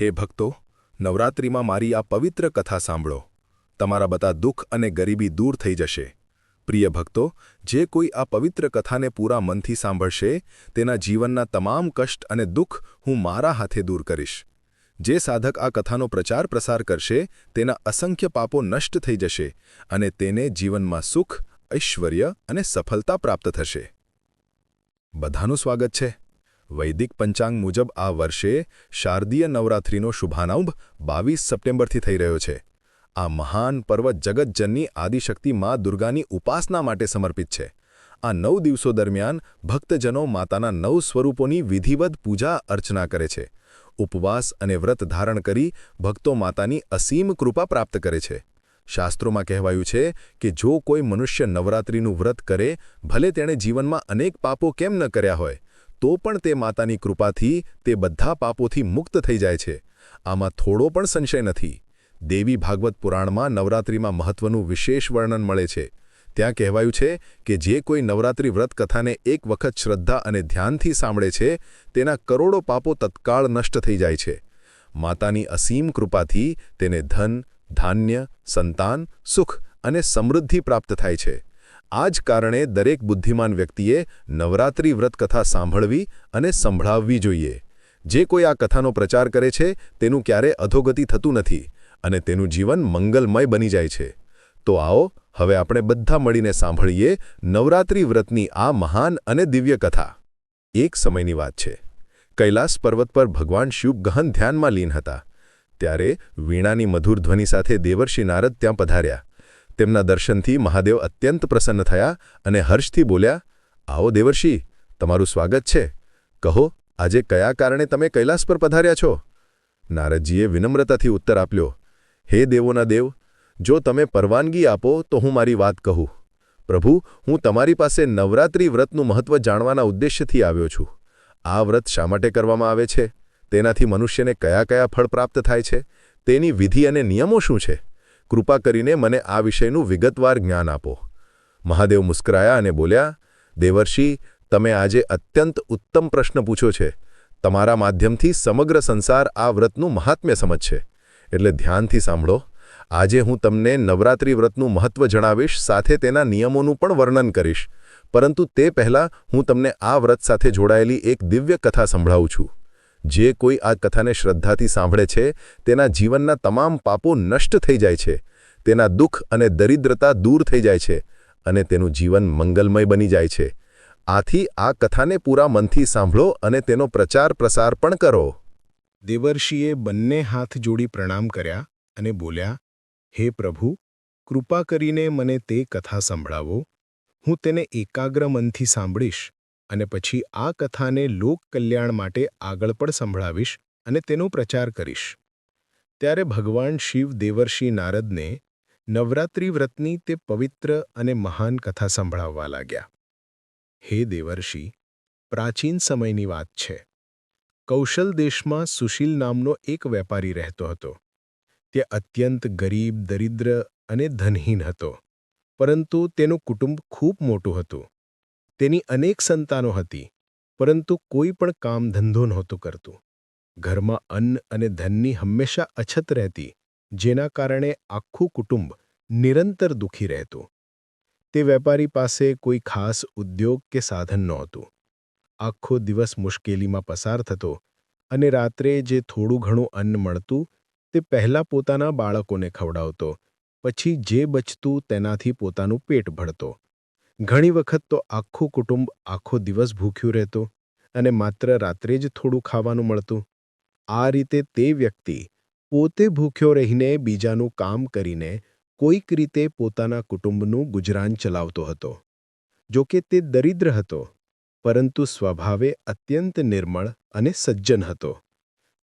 હે ભક્તો, નવરાત્રિમાં મારી આ પવિત્ર કથા સાંભળો. તમારા બધા દુઃખ અને ગરીબી દૂર થઈ જશે. પ્રિય ભક્તો, જે કોઈ આ પવિત્ર કથાને પૂરા મનથી સાંભળશે, તેના જીવનના તમામ કષ્ટ અને દુઃખ હું મારા હાથે દૂર કરીશ. જે સાધક આ કથાનો પ્રચાર પ્રસાર કરશે, તેના અસંખ્ય પાપો નષ્ટ થઈ જશે અને તેને જીવનમાં સુખ, ઐશ્વર્ય અને સફળતા પ્રાપ્ત થશે. બધાનું સ્વાગત છે. વૈદિક પંચાંગ મુજબ આ વર્ષે શારદીય નવરાત્રિનો શુભારંભ 22 સપ્ટેમ્બરથી થઈ રહ્યો છે. આ મહાન પર્વ જગતજનની આદિશક્તિ મા દુર્ગાની ઉપાસના માટે સમર્પિત છે. આ 9 દિવસો દરમિયાન ભક્તજનો માતાના 9 સ્વરૂપોની વિધિવત પૂજા અર્ચના કરે છે. ઉપવાસ અને વ્રત ધારણ કરી ભક્તો માતાની અસીમ કૃપા પ્રાપ્ત કરે છે. શાસ્ત્રોમાં કહેવાયું છે કે જો કોઈ મનુષ્ય નવરાત્રિનું વ્રત કરે, ભલે તેણે જીવનમાં અનેક પાપો કેમ ન કર્યા હોય, તો પણ તે માતાની કૃપાથી તે બધા પાપોથી મુક્ત થઈ જાય છે. આમાં થોડો પણ સંશય નથી. દેવી ભાગવત પુરાણમાં નવરાત્રિમાં મહત્વનું વિશેષ વર્ણન મળે છે. ત્યાં કહેવાયું છે કે જે કોઈ નવરાત્રિ વ્રત કથાને એક વખત શ્રદ્ધા અને ધ્યાનથી સાંભળે છે, તેના કરોડો પાપો તત્કાળ નષ્ટ થઈ જાય છે. માતાની અસીમ કૃપાથી તેને ધન, ધાન્ય, સંતાન, સુખ અને સમૃદ્ધિ પ્રાપ્ત થાય છે. આ જ કારણે દરેક બુદ્ધિમાન વ્યક્તિએ નવરાત્રિ વ્રત કથા સાંભળવી અને સંભળાવવી જોઈએ. જે કોઈ આ કથાનો પ્રચાર કરે છે, તેનું ક્યારે અધોગતિ થતું નથી અને તેનું જીવન મંગલમય બની જાય છે. તો આવો હવે આપણે બધા મળીને સાંભળીએ નવરાત્રિ વ્રતની આ મહાન અને દિવ્ય કથા. એક સમયની વાત છે. કૈલાસ પર્વત પર ભગવાન શિવ ગહન ધ્યાનમાં લીન હતા. ત્યારે વીણાની મધુર ધ્વનિ સાથે દેવર્ષિ નારદ ત્યાં પધાર્યા. તેમના દર્શનથી મહાદેવ અત્યંત પ્રસન્ન થયા અને હર્ષથી બોલ્યા, આવો દેવર્ષિ, તમારું સ્વાગત છે. કહો, આજે કયા કારણે તમે કૈલાસ પર પધાર્યા છો? નારદજીએ વિનમ્રતાથી ઉત્તર આપ્યો, હે દેવોના દેવ, જો તમે પરવાનગી આપો તો હું મારી વાત કહું. પ્રભુ, હું તમારી પાસે નવરાત્રિ વ્રતનું મહત્વ જાણવાના ઉદ્દેશ્યથી આવ્યો છું. આ વ્રત શા માટે કરવામાં આવે છે? તેનાથી મનુષ્યને કયા કયા ફળ પ્રાપ્ત થાય છે? તેની વિધિ અને નિયમો શું છે? કૃપા કરીને મને આ વિષયનું વિગતવાર જ્ઞાન આપો. મહાદેવ મુસ્કરાયા અને બોલ્યા, દેવર્ષિ, તમે આજે અત્યંત ઉત્તમ પ્રશ્ન પૂછો છે. તમારા માધ્યમથી સમગ્ર સંસાર આ વ્રતનું મહાત્મ્ય સમજશે. એટલે ધ્યાનથી સાંભળો. આજે હું તમને નવરાત્રિ વ્રતનું મહત્વ જણાવીશ, સાથે તેના નિયમોનું પણ વર્ણન કરીશ. પરંતુ તે પહેલાં હું તમને આ વ્રત સાથે જોડાયેલી એક દિવ્ય કથા સંભળાવું છું. જે કોઈ આ કથાને શ્રદ્ધાથી સાંભળે છે, તેના જીવનના તમામ પાપો નષ્ટ થઈ જાય છે. તેના દુઃખ અને દરિદ્રતા દૂર થઈ જાય છે અને તેનું જીવન મંગલમય બની જાય છે. આથી આ કથાને પૂરા મનથી સાંભળો અને તેનો પ્રચાર પ્રસાર પણ કરો. દેવર્ષિએ બંને હાથ જોડી પ્રણામ કર્યા અને બોલ્યા, હે પ્રભુ, કૃપા કરીને મને તે કથા સંભળાવો. હું તેને એકાગ્ર મનથી સાંભળીશ અને પછી આ કથાને લોક કલ્યાણ માટે આગળ પણ સંભળાવીશ અને તેનો પ્રચાર કરીશ. ત્યારે ભગવાન શિવ દેવર્ષિ નારદને નવરાત્રિ વ્રતની તે પવિત્ર અને મહાન કથા સંભળાવવા લાગ્યા. હે દેવર્ષિ, પ્રાચીન સમયની વાત છે. કૌશલ દેશમાં સુશીલ નામનો એક વેપારી રહેતો હતો. તે અત્યંત ગરીબ, દરિદ્ર અને ધનહીન હતો, પરંતુ તેનું કુટુંબ ખૂબ મોટું હતું. તેની અનેક સંતાનો હતી, પરંતુ કોઈ પણ કામ ધંધો નહોતું કરતું. ઘરમાં અન્ન અને ધનની હંમેશા અછત રહેતી, જેના કારણે આખું કુટુંબ નિરંતર દુઃખી રહેતું. તે વેપારી પાસે કોઈ ખાસ ઉદ્યોગ કે સાધન નહોતું. આખો દિવસ મુશ્કેલીમાં પસાર થતો અને રાત્રે જે થોડું ઘણું અન્ન મળતું, તે પહેલાં પોતાના બાળકોને ખવડાવતો, પછી જે બચતું તેનાથી પોતાનું પેટ ભરતો. ઘણી વખત તો આખું કુટુંબ આખો દિવસ ભૂખ્યું રહેતું અને માત્ર રાત્રે જ થોડું ખાવાનું મળતું. આ રીતે તે વ્યક્તિ પોતે ભૂખ્યો રહીને બીજાનું કામ કરીને કોઈક રીતે પોતાના કુટુંબનું ગુજરાન ચલાવતો હતો. જો કે તે દરિદ્ર હતો, પરંતુ સ્વભાવે અત્યંત નિર્મળ અને સજ્જન હતો.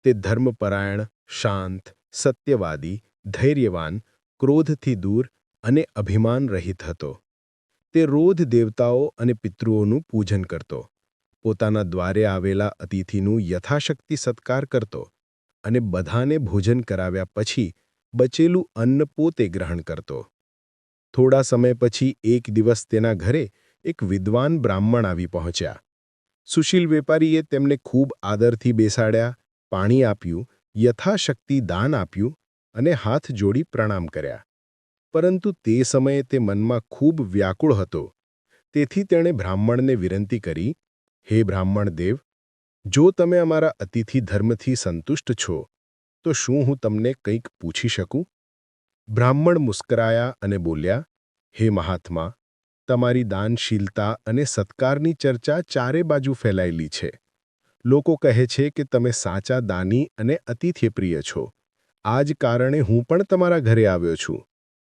તે ધર્મપરાયણ, શાંત, સત્યવાદી, ધૈર્યવાન, ક્રોધથી દૂર અને અભિમાન રહિત હતો. તે રોજ દેવતાઓ અને પિતૃઓનું પૂજન કરતો, પોતાના દ્વારે આવેલા અતિથિનું યથાશક્તિ સત્કાર કરતો અને બધાને ભોજન કરાવ્યા પછી બચેલું અન્ન પોતે ગ્રહણ કરતો. થોડા સમય પછી એક દિવસ તેના ઘરે એક વિદ્વાન બ્રાહ્મણ આવી પહોંચ્યા. સુશીલ વેપારીએ તેમને ખૂબ આદરથી બેસાડ્યા, પાણી આપ્યું યથાશક્તિ દાન આપ્યું અને હાથ જોડી પ્રણામ કર્યા. પરંતુ તે સમયે તે મનમાં ખૂબ વ્યાકુળ હતો. તેથી તેણે બ્રાહ્મણને વિનંતી કરી, હે બ્રાહ્મણ દેવ, જો તમે અમારા અતિથિ ધર્મથી સંતુષ્ટ છો, તો શું હું તમને કંઈક પૂછી શકું? બ્રાહ્મણ મુસ્કરાયા અને બોલ્યા, હે મહાત્મા, તમારી દાનશીલતા અને સત્કારની ચર્ચા ચારે બાજુ ફેલાયેલી છે. લોકો કહે છે કે તમે સાચા દાની અને અતિથ્યપ્રિય છો. આ જ કારણે હું પણ તમારા ઘરે આવ્યો છું.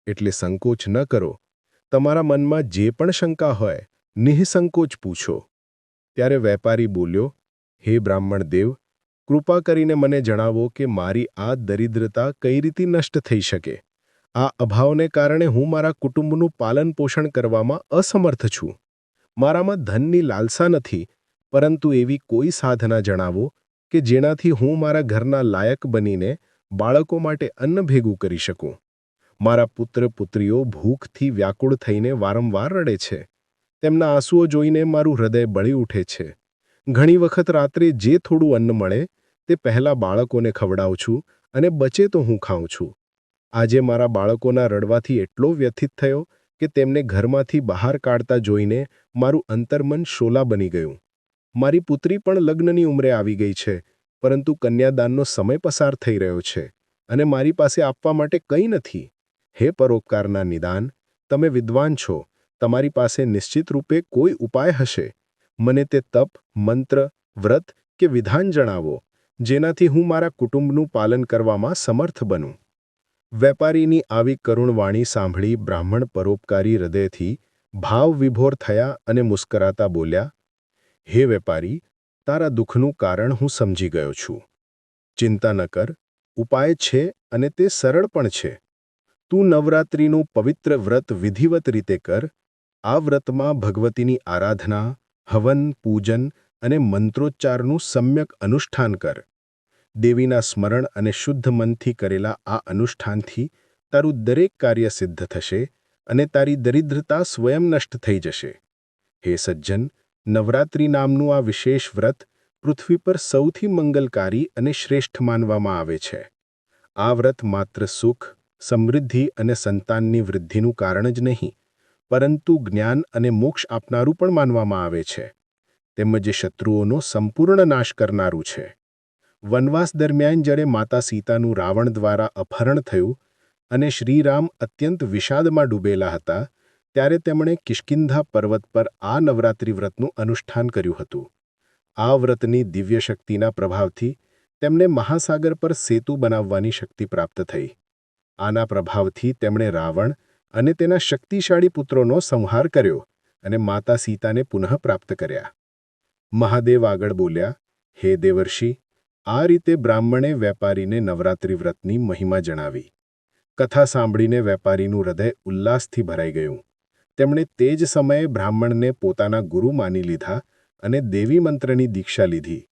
એટલે સંકોચ ન કરો. તમારા મનમાં જે પણ શંકા હોય, નિઃસંકોચ પૂછો. ત્યારે વેપારી બોલ્યો, હે બ્રાહ્મણ દેવ, કૃપા કરીને મને જણાવો કે મારી આ દરિદ્રતા કઈ રીતે નષ્ટ થઈ શકે. આ અભાવને કારણે હું મારા કુટુંબનું પાલન પોષણ કરવામાં અસમર્થ છું. મારામાં ધનની લાલસા નથી, પરંતુ એવી કોઈ સાધના જણાવો કે જેનાથી હું મારા ઘરના લાયક બનીને બાળકો માટે અન્ન ભેગું કરી શકું. મારા પુત્ર પુત્રીઓ ભૂખથી વ્યાકુળ થઈને વારંવાર રડે છે. તેમના આંસુઓ જોઈને મારું હૃદય બળી ઉઠે છે. ઘણી વખત રાત્રે જે થોડું અન્ન મળે તે પહેલાં બાળકોને ખવડાવું છું અને બચે તો હું ખાઉં છું. આજે મારા બાળકોના રડવાથી એટલો વ્યથિત થયો કે તેમને ઘરમાંથી બહાર કાઢતા જોઈને મારું અંતર્મન શોલા બની ગયું. મારી પુત્રી પણ લગ્નની ઉંમરે આવી ગઈ છે, પરંતુ કન્યાદાનનો સમય પસાર થઈ રહ્યો છે અને મારી પાસે આપવા માટે કંઈ નથી. હે પરોપકારના નિદાન, તમે વિદ્વાન છો, તમારી પાસે નિશ્ચિત રૂપે કોઈ ઉપાય હશે. મને તે તપ, મંત્ર, વ્રત કે વિધાન જણાવો, જેનાથી હું મારા કુટુંબનું પાલન કરવામાં સમર્થ બનું. વેપારીની આવી કરુણ વાણી સાંભળી બ્રાહ્મણ પરોપકારી હૃદયથી ભાવવિભોર થયા અને મુસ્કરાતા બોલ્યા, હે વેપારી, તારા દુઃખનું કારણ હું સમજી ગયો છું. ચિંતા ન કર, ઉપાય છે અને તે સરળ પણ છે. તું નવરાત્રિનું પવિત્ર વ્રત વિધિવત રીતે કર. આ વ્રતમાં ભગવતીની આરાધના, હવન, પૂજન અને મંત્રોચ્ચારનું સમ્યક અનુષ્ઠાન કર. દેવીના સ્મરણ અને શુદ્ધ મનથી કરેલા આ અનુષ્ઠાનથી તારું દરેક કાર્ય સિદ્ધ થશે અને તારી દરિદ્રતા સ્વયં નષ્ટ થઈ જશે. હે સજ્જન, નવરાત્રિ નામનું આ વિશેષ વ્રત પૃથ્વી પર સૌથી મંગલકારી અને શ્રેષ્ઠ માનવામાં આવે છે. આ વ્રત માત્ર સુખ, સમૃદ્ધિ અને સંતાનની વૃદ્ધિનું કારણ જ નહીં, પરંતુ જ્ઞાન અને મોક્ષ આપનારું પણ માનવામાં આવે છે, તેમજ શત્રુઓનો સંપૂર્ણ નાશ કરનારું છે. વનવાસ દરમિયાન જ્યારે માતા સીતાનું રાવણ દ્વારા અપહરણ થયું અને શ્રીરામ અત્યંત વિષાદમાં ડૂબેલા હતા, ત્યારે તેમણે કિષ્કિંધા પર્વત પર આ નવરાત્રિ વ્રતનું અનુષ્ઠાન કર્યું હતું. આ વ્રતની દિવ્ય શક્તિના પ્રભાવથી તેમને મહાસાગર પર સેતુ બનાવવાની શક્તિ પ્રાપ્ત થઈ. આના પ્રભાવથી તેમણે રાવણ અને તેના શક્તિશાળી પુત્રોનો સંહાર કર્યો અને માતા સીતાને પુનઃ પ્રાપ્ત કર્યા. મહાદેવ આગળ બોલ્યા, હે દેવર્ષિ, આ રીતે બ્રાહ્મણે વેપારીને નવરાત્રિ વ્રતની મહિમા જણાવી. કથા સાંભળીને વેપારીનું હૃદય ઉલ્લાસથી ભરાઈ ગયું. તેમણે તે જ સમયે બ્રાહ્મણને પોતાના ગુરુ માની લીધા અને દેવી મંત્રની દીક્ષા લીધી.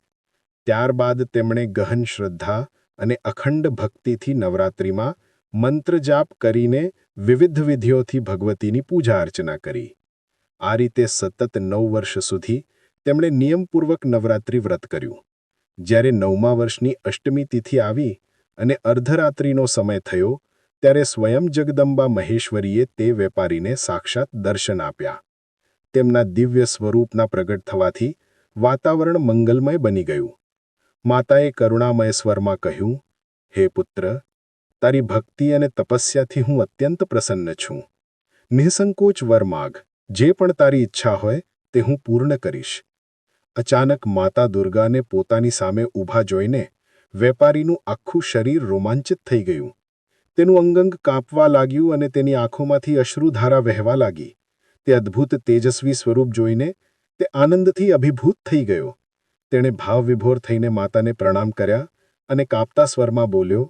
ત્યારબાદ તેમણે ગહન શ્રદ્ધા અને અખંડ ભક્તિથી નવરાત્રિમાં મંત્રજાપ કરીને વિવિધ વિધિઓથી ભગવતીની પૂજા અર્ચના કરી. આ રીતે સતત 9 વર્ષ સુધી તેમણે નિયમપૂર્વક નવરાત્રિ વ્રત કર્યું. જ્યારે 9મા વર્ષની અષ્ટમી તિથિ આવી અને અર્ધરાત્રિનો સમય થયો, ત્યારે સ્વયં જગદંબા મહેશ્વરીએ તે વેપારીને સાક્ષાત દર્શન આપ્યા. તેમના દિવ્ય સ્વરૂપના પ્રગટ થવાથી વાતાવરણ મંગલમય બની ગયું. માતાએ કરુણામય સ્વરમાં કહ્યું, હે પુત્ર, તારી ભક્તિ અને તપસ્યાથી હું અત્યંત પ્રસન્ન છું. નિઃસંકોચ વર માગ, જે પણ તારી ઈચ્છા હોય તે હું પૂર્ણ કરીશ. અચાનક માતા દુર્ગાને પોતાની સામે ઊભા જોઈને વેપારીનું આખું શરીર રોમાંચિત થઈ ગયું. તેનું અંગંગ કાંપવા લાગ્યું અને તેની આંખોમાંથી અશ્રુધારા વહેવા લાગી. તે અદ્ભુત તેજસ્વી સ્વરૂપ જોઈને તે આનંદથી અભિભૂત થઈ ગયો. તેણે ભાવવિભોર થઈને માતાને પ્રણામ કર્યા અને કાંપતા સ્વરમાં બોલ્યો,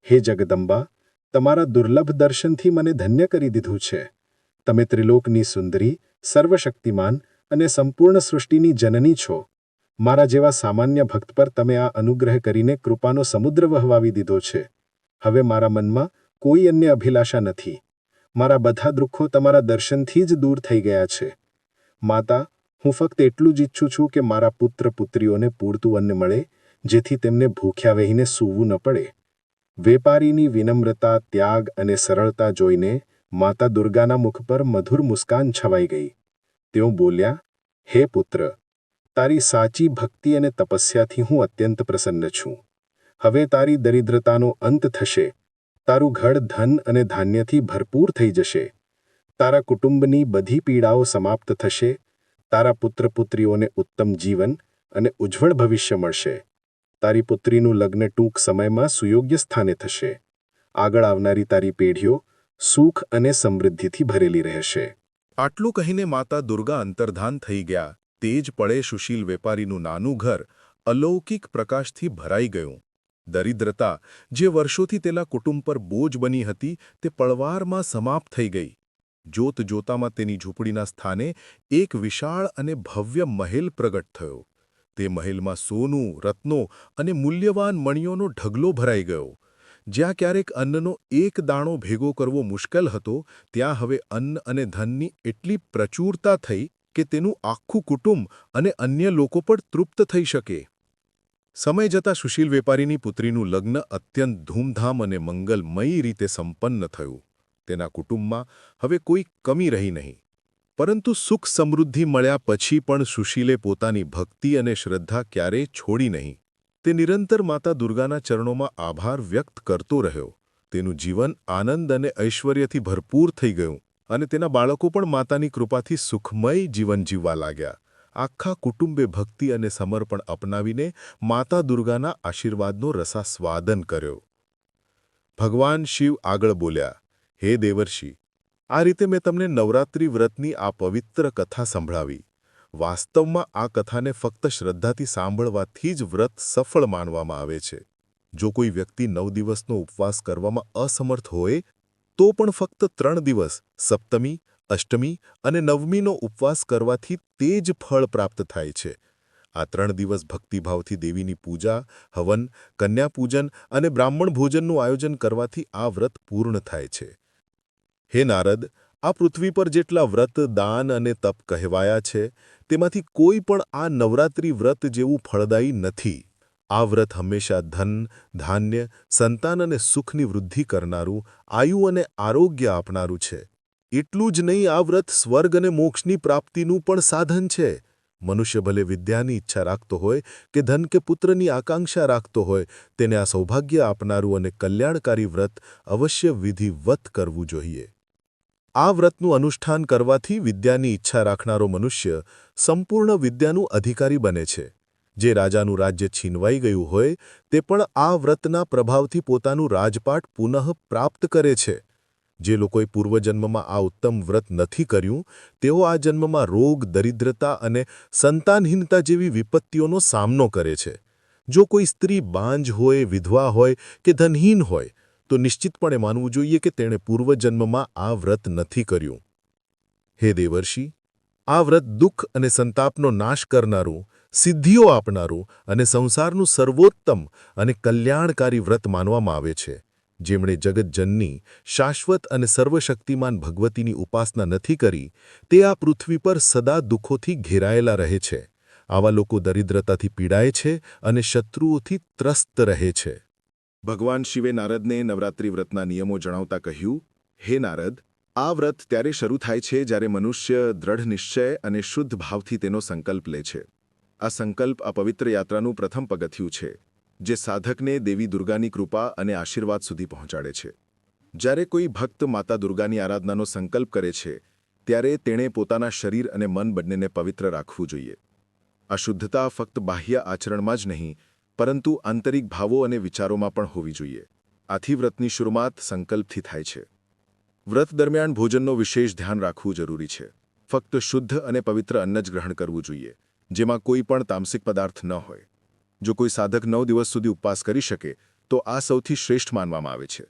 હે જગદંબા, તમારા દુર્લભ દર્શનથી મને ધન્ય કરી દીધું છે. તમે ત્રિલોકની સુંદરી, સર્વશક્તિમાન અને સંપૂર્ણ સૃષ્ટિની જનની છો. મારા જેવા સામાન્ય ભક્ત પર તમે આ અનુગ્રહ કરીને કૃપાનો સમુદ્ર વહવાવી દીધો છે. હવે મારા મનમાં કોઈ અન્ય અભિલાષા નથી. મારા બધા દુઃખો તમારા દર્શનથી જ દૂર થઈ ગયા છે. માતા, હું ફક્ત એટલું જ ઈચ્છું છું કે મારા પુત્ર પુત્રીઓને પૂરતું અન્ન મળે, જેથી તેમને ભૂખ્યા વહીને સૂવું ન પડે. વેપારીની વિનમ્રતા, ત્યાગ અને સરળતા જોઈને માતા દુર્ગાના મુખ પર મધુર મુસ્કાન છવાઈ ગઈ. તેઓ બોલ્યા, હે પુત્ર, તારી સાચી ભક્તિ અને તપસ્યાથી હું અત્યંત પ્રસન્ન છું. હવે તારી દરિદ્રતાનો અંત થશે. તારું ઘર ધન અને ધાન્યથી ભરપૂર થઈ જશે. તારા કુટુંબની બધી પીડાઓ સમાપ્ત થશે. તારા પુત્ર પુત્રીઓને ઉત્તમ જીવન અને ઉજ્જવળ ભવિષ્ય મળશે. તારી પુત્રીનું લગ્ન ટૂંક સમયમાં સુયોગ્ય સ્થાને થશે. આગળ આવનારી તારી પેઢીઓ સુખ અને સમૃદ્ધિથી ભરેલી રહેશે. આટલું કહીને માતા દુર્ગા અંતર્ધાન થઈ ગયા. તે જ પળે સુશીલ વેપારીનું નાનું ઘર અલૌકિક પ્રકાશથી ભરાઈ ગયું. દરિદ્રતા, જે વર્ષોથી તેના કુટુંબ પર બોજ બની હતી, તે પળવારમાં સમાપ્ત થઈ ગઈ. જોત જોતામાં તેની ઝૂંપડીના સ્થાને એક વિશાળ અને ભવ્ય મહેલ પ્રગટ થયો. તે મહેલમાં સોનું, રત્નો અને મૂલ્યવાન મણિયોનો ઢગલો ભરાઈ ગયો. જ્યાં ક્યારેક અન્નનો એક દાણો ભેગો કરવો મુશ્કેલ હતો, ત્યાં હવે અન્ન અને ધનની એટલી પ્રચુરતા થઈ કે તેનું આખું કુટુંબ અને અન્ય લોકો પણ તૃપ્ત થઈ શકે. સમય જતાં સુશીલ વેપારીની પુત્રીનું લગ્ન અત્યંત ધૂમધામ અને મંગલમયી રીતે સંપન્ન થયું. તેના કુટુંબમાં હવે કોઈ કમી રહી નહીં. પરંતુ સુખ સમૃદ્ધિ મળ્યા પછી પણ સુશીલે પોતાની ભક્તિ અને શ્રદ્ધા ક્યારેય છોડી નહીં. તે નિરંતર માતા દુર્ગાના ચરણોમાં આભાર વ્યક્ત કરતો રહ્યો. તેનું જીવન આનંદ અને ઐશ્વર્યથી ભરપૂર થઈ ગયું અને તેના બાળકો પણ માતાની કૃપાથી સુખમય જીવન જીવવા લાગ્યા. આખા કુટુંબે ભક્તિ અને સમર્પણ અપનાવીને માતા દુર્ગાના આશીર્વાદનો રસાસ્વાદન કર્યો. ભગવાન શિવ આગળ બોલ્યા, હે દેવર્ષિ, આ રીતે મેં તમને નવરાત્રિ વ્રતની આ પવિત્ર કથા સંભળાવી. વાસ્તવમાં આ કથાને ફક્ત શ્રદ્ધાથી સાંભળવાથી જ વ્રત સફળ માનવામાં આવે છે. જો કોઈ વ્યક્તિ 9 દિવસનો ઉપવાસ કરવામાં અસમર્થ હોય તો પણ ફક્ત 3 દિવસ, સપ્તમી, અષ્ટમી અને નવમીનો ઉપવાસ કરવાથી તે જ ફળ પ્રાપ્ત થાય છે. આ 3 દિવસ ભક્તિભાવથી દેવીની પૂજા, હવન, કન્યાપૂજન અને બ્રાહ્મણ ભોજનનું આયોજન કરવાથી આ વ્રત પૂર્ણ થાય છે. હે નારદ, આ પૃથ્વી પર જેટલા વ્રત, દાન અને તપ કહેવાયા છે, તેમાંથી કોઈ પણ આ નવરાત્રિ વ્રત જેવું ફળદાયી નથી. આ વ્રત હંમેશા ધન, ધાન્ય, સંતાન અને સુખની વૃદ્ધિ કરનારું, આયુ અને આરોગ્ય આપનારું છે. એટલું જ નહીં, આ વ્રત સ્વર્ગ અને મોક્ષની પ્રાપ્તિનું પણ સાધન છે. મનુષ્ય ભલે વિદ્યાની ઈચ્છા રાખતો હોય કે ધન કે પુત્રની આકાંક્ષા રાખતો હોય, તેને આ સૌભાગ્ય આપનારું અને કલ્યાણકારી વ્રત અવશ્ય વિધિવત કરવું જોઈએ. આ વ્રતનું અનુષ્ઠાન કરવાથી વિદ્યાની ઈચ્છા રાખનારો મનુષ્ય સંપૂર્ણ વિદ્યાનું અધિકારી બને છે. જે રાજાનું રાજ્ય છીનવાઈ ગયું હોય, તે પણ આ વ્રતના પ્રભાવથી પોતાનું રાજપાટ પુનઃ પ્રાપ્ત કરે છે. જે લોકોએ પૂર્વજન્મમાં આ ઉત્તમ વ્રત નથી કર્યું, તેઓ આ જન્મમાં રોગ, દરિદ્રતા અને સંતાનહીનતા જેવી વિપત્તિઓનો સામનો કરે છે. જો કોઈ સ્ત્રી બાંજ હોય, વિધવા હોય કે ધનહીન હોય, તો નિશ્ચિતપણે માનવું જોઈએ કે તેણે પૂર્વજન્મમાં આ વ્રત નથી કર્યું. હે દેવર્ષિ, આ વ્રત દુઃખ અને સંતાપનો નાશ કરનારું, સિદ્ધિઓ આપનારું અને સંસારનું સર્વોત્તમ અને કલ્યાણકારી વ્રત માનવામાં આવે છે. જેમણે જગતજનની, શાશ્વત અને સર્વશક્તિમાન ભગવતીની ઉપાસના નથી કરી, તે આ પૃથ્વી પર સદા દુઃખોથી ઘેરાયેલા રહે છે. આવા લોકો દરિદ્રતાથી પીડાય છે અને શત્રુઓથી ત્રસ્ત રહે છે. ભગવાન શિવે નારદને નવરાત્રિ વ્રતના નિયમો જણાવતા કહ્યું, હે નારદ, આ વ્રત ત્યારે શરૂ થાય છે જ્યારે મનુષ્ય દ્રઢ નિશ્ચય અને શુદ્ધ ભાવથી તેનો સંકલ્પ લે છે. આ સંકલ્પ આ પવિત્ર યાત્રાનું પ્રથમ પગથિયું છે, જે સાધકને દેવી દુર્ગાની કૃપા અને આશીર્વાદ સુધી પહોંચાડે છે. જ્યારે કોઈ ભક્ત માતા દુર્ગાની આરાધનાનો સંકલ્પ કરે છે, ત્યારે તેણે પોતાના શરીર અને મન બંનેને પવિત્ર રાખવું જોઈએ. આ શુદ્ધતા ફક્ત બાહ્ય આચરણમાં જ નહીં, પરંતુ આંતરિક ભાવો અને વિચારોમાં પણ હોવી જોઈએ. આથી વ્રતની શરૂઆત સંકલ્પથી થાય છે. વ્રત દરમિયાન ભોજનનો વિશેષ ધ્યાન રાખવું જરૂરી છે. ફક્ત શુદ્ધ અને પવિત્ર અન્ન જ ગ્રહણ કરવું જોઈએ, જેમાં કોઈ પણ તામસિક પદાર્થ ન હોય. જો કોઈ સાધક 9 દિવસ સુધી ઉપવાસ કરી શકે, તો આ સૌથી શ્રેષ્ઠ માનવામાં આવે છે.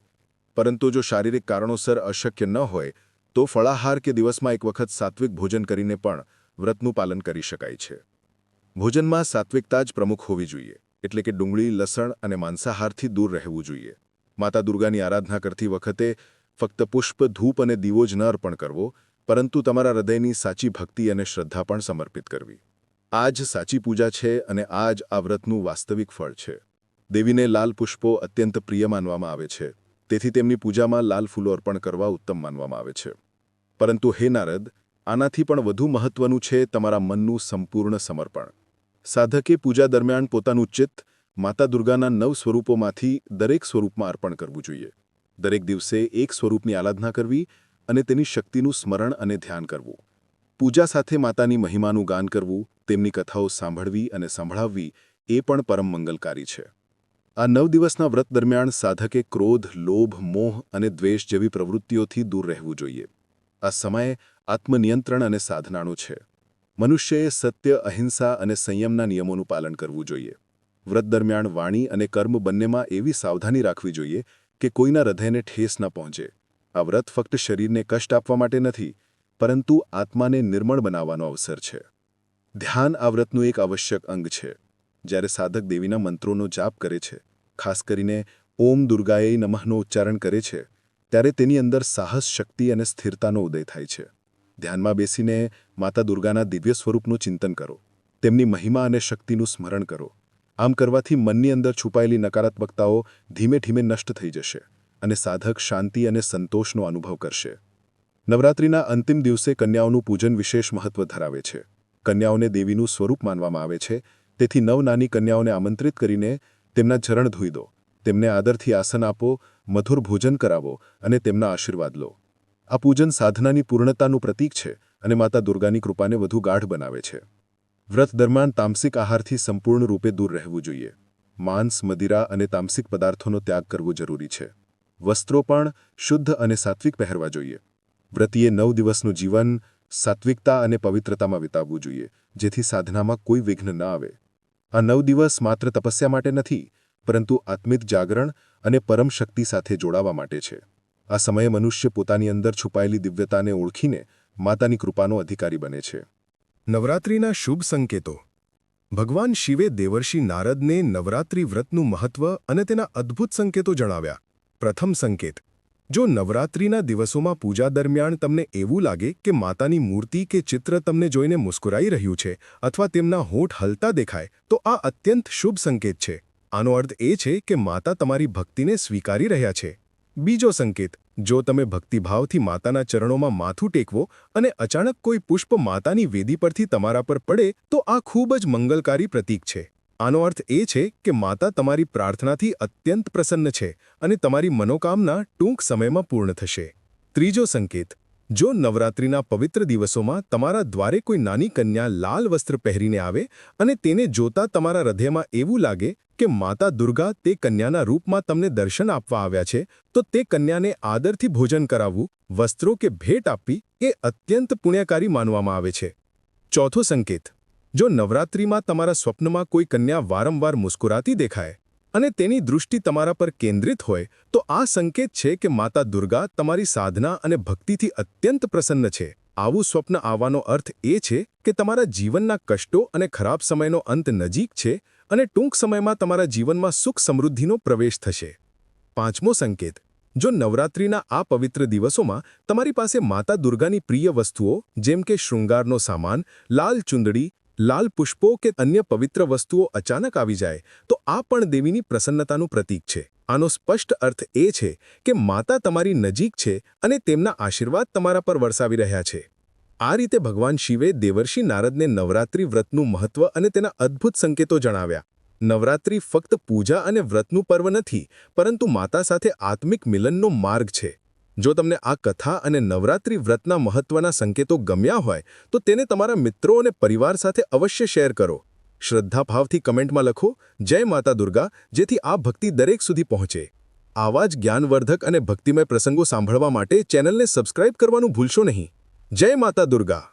પરંતુ જો શારીરિક કારણોસર અશક્ય ન હોય, તો ફળાહાર કે દિવસમાં એક વખત સાત્વિક ભોજન કરીને પણ વ્રતનું પાલન કરી શકાય છે. ભોજનમાં સાત્વિકતા જ પ્રમુખ હોવી જોઈએ, એટલે કે ડુંગળી, લસણ અને માંસાહારથી દૂર રહેવું જોઈએ. માતા દુર્ગાની આરાધના કરતી વખતે ફક્ત પુષ્પ, ધૂપ અને દીવો જ ન અર્પણ કરવો, પરંતુ તમારા હૃદયની સાચી ભક્તિ અને શ્રદ્ધા પણ સમર્પિત કરવી. આ જ સાચી પૂજા છે અને આ જ આ વ્રતનું વાસ્તવિક ફળ છે. દેવીને લાલ પુષ્પો અત્યંત પ્રિય માનવામાં આવે છે, તેથી તેમની પૂજામાં લાલ ફૂલો અર્પણ કરવા ઉત્તમ માનવામાં આવે છે. પરંતુ હે નારદ, આનાથી પણ વધુ મહત્વનું છે તમારા મનનું સંપૂર્ણ સમર્પણ. સાધકે પૂજા દરમિયાન પોતાનું ચિત્ત માતા દુર્ગાના 9 સ્વરૂપોમાંથી દરેક સ્વરૂપમાં અર્પણ કરવું જોઈએ. દરેક દિવસે એક સ્વરૂપની આરાધના કરવી અને તેની શક્તિનું સ્મરણ અને ધ્યાન કરવું. પૂજા સાથે માતાની મહિમાનું ગાન કરવું, તેમની કથાઓ સાંભળવી અને સંભળાવવી એ પણ પરમ મંગલકારી છે. આ 9 દિવસના વ્રત દરમિયાન સાધકે ક્રોધ, લોભ, મોહ અને દ્વેષ જેવી પ્રવૃત્તિઓથી દૂર રહેવું જોઈએ. આ સમય આત્મનિયંત્રણ અને સાધનાનો છે. મનુષ્યએ સત્ય, અહિંસા અને સંયમના નિયમોનું પાલન કરવું જોઈએ. વ્રત દરમિયાન વાણી અને કર્મ બંનેમાં એવી સાવધાની રાખવી જોઈએ કે કોઈના હૃદયને ઠેસ ન પહોંચે. આ વ્રત ફક્ત શરીરને કષ્ટ આપવા માટે નથી, પરંતુ આત્માને નિર્મળ બનાવવાનો અવસર છે. ધ્યાન આ વ્રતનું એક આવશ્યક અંગ છે. જ્યારે સાધક દેવીના મંત્રોનો જાપ કરે છે, ખાસ કરીને ઓમ દુર્ગાય નમઃનો ઉચ્ચારણ કરે છે, ત્યારે તેની અંદર સાહસ, શક્તિ અને સ્થિરતાનો ઉદય થાય છે. ધ્યાનમાં બેસીને માતા દુર્ગાના દિવ્ય સ્વરૂપનું ચિંતન કરો, તેમની મહિમા અને શક્તિનું સ્મરણ કરો. આમ કરવાથી મનની અંદર છુપાયેલી નકારાત્મકતાઓ ધીમે ધીમે નષ્ટ થઈ જશે અને સાધક શાંતિ અને સંતોષનો અનુભવ કરશે. નવરાત્રિના અંતિમ દિવસે કન્યાઓનું પૂજન વિશેષ મહત્વ ધરાવે છે. કન્યાઓને દેવીનું સ્વરૂપ માનવામાં આવે છે, તેથી 9 નાની કન્યાઓને આમંત્રિત કરીને તેમના ચરણ ધોઈ દો, તેમને આદરથી આસન આપો, મધુર ભોજન કરાવો અને તેમના આશીર્વાદ લો. આ પૂજન સાધનાની પૂર્ણતાનું પ્રતીક છે અને માતા દુર્ગાની કૃપાને વધુ ગાઢ બનાવે છે. વ્રત દરમિયાન તામસિક આહારથી સંપૂર્ણ રૂપે દૂર રહેવું જોઈએ. માંસ, મદિરા અને તામસિક પદાર્થોનો ત્યાગ કરવો જરૂરી છે. વસ્ત્રો પણ શુદ્ધ અને સાત્વિક પહેરવા જોઈએ. વ્રતીએ 9 દિવસનું જીવન સાત્વિકતા અને પવિત્રતામાં વિતાવવું જોઈએ, જેથી સાધનામાં કોઈ વિઘ્ન ન આવે. આ 9 દિવસ માત્ર તપસ્યા માટે નથી, પરંતુ આત્મિક જાગરણ અને પરમ શક્તિ સાથે જોડાવા માટે છે. આ સમયે મનુષ્ય પોતાની અંદર છુપાયેલી દિવ્યતાને ઓળખીને માતાની કૃપાનો અધિકારી બને છે. નવરાત્રિના શુભ સંકેતો. ભગવાન શિવે દેવર્ષિ નારદને નવરાત્રિ વ્રતનું મહત્વ અને તેના અદ્ભુત સંકેતો જણાવ્યા. પ્રથમ સંકેત: જો નવરાત્રિના દિવસોમાં પૂજા દરમિયાન તમને એવું લાગે કે માતાની મૂર્તિ કે ચિત્ર તમને જોઈને મુસ્કુરાઈ રહ્યું છે અથવા તેમના હોઠ હલતા દેખાય, તો આ અત્યંત શુભ સંકેત છે. આનો અર્થ એ છે કે માતા તમારી ભક્તિને સ્વીકારી રહ્યા છે. બીજો સંકેત: જો તમે ભક્તિભાવથી માતાના ચરણોમાં માથું ટેકવો અને અચાનક કોઈ પુષ્પ માતાની વેદી પરથી તમારા પર પડે, તો આ ખૂબ જ મંગલકારી પ્રતીક છે. આનો અર્થ એ છે કે માતા તમારી પ્રાર્થનાથી અત્યંત પ્રસન્ન છે અને તમારી મનોકામના ટૂંક સમયમાં પૂર્ણ થશે. ત્રીજો સંકેત: જો નવરાત્રિના પવિત્ર દિવસોમાં તમારા દ્વારે કોઈ નાની કન્યા લાલ વસ્ત્ર પહેરીને આવે અને તેને જોતા તમારા હૃદયમાં એવું લાગે કે માતા દુર્ગા તે કન્યાના રૂપમાં તમને દર્શન આપવા આવ્યા છે, તો તે કન્યાને આદરથી ભોજન કરાવવું, વસ્ત્રો કે ભેટ આપવી એ અત્યંત પુણ્યકારી માનવામાં આવે છે. ચોથો સંકેત: જો નવરાત્રિમાં તમારા સ્વપ્નમાં કોઈ કન્યા વારંવાર મુસ્કુરાતી દેખાય અને તેની દૃષ્ટિ તમારા પર કેન્દ્રિત હોય, તો આ સંકેત છે કે માતા દુર્ગા તમારી સાધના અને ભક્તિથી અત્યંત પ્રસન્ન છે. આવું સ્વપ્ન આવવાનો અર્થ એ છે કે તમારા જીવનના કષ્ટો અને ખરાબ સમયનો અંત નજીક છે અને ટૂંક સમયમાં તમારા જીવનમાં સુખ સમૃદ્ધિનો પ્રવેશ થશે. પાંચમો સંકેત: જો નવરાત્રિના આ પવિત્ર દિવસોમાં તમારી પાસે માતા દુર્ગાની પ્રિય વસ્તુઓ જેમ કે શૃંગારનો સામાન, લાલ ચુંદડી, લાલ પુષ્પો કે અન્ય પવિત્ર વસ્તુઓ અચાનક આવી જાય, તો આ પણ દેવીની પ્રસન્નતાનું પ્રતીક છે. આનો સ્પષ્ટ અર્થ એ છે કે માતા તમારી નજીક છે અને તેમના આશીર્વાદ તમારા પર વરસાવી રહ્યા છે. આ રીતે ભગવાન શિવે દેવર્ષિ નારદને નવરાત્રિ વ્રતનું મહત્વ અને તેના અદ્ભુત સંકેતો જણાવ્યા. નવરાત્રિ ફક્ત પૂજા અને વ્રતનું પર્વ નથી, પરંતુ માતા સાથે આત્મિક મિલનનો માર્ગ છે. જો તમને આ કથા અને નવરાત્રિ વ્રતના મહત્વના સંકેતો ગમ્યા હોય, તો તેને તમારા મિત્રો અને પરિવાર સાથે અવશ્ય શેર કરો. શ્રદ્ધાભાવથી કમેન્ટમાં લખો, જય માતા દુર્ગા, જેથી આ ભક્તિ દરેક સુધી પહોંચે. આવા જ જ્ઞાનવર્ધક અને ભક્તિમય પ્રસંગો સાંભળવા માટે ચેનલને સબસ્ક્રાઇબ કરવાનું ભૂલશો નહીં. જય માતા દુર્ગા.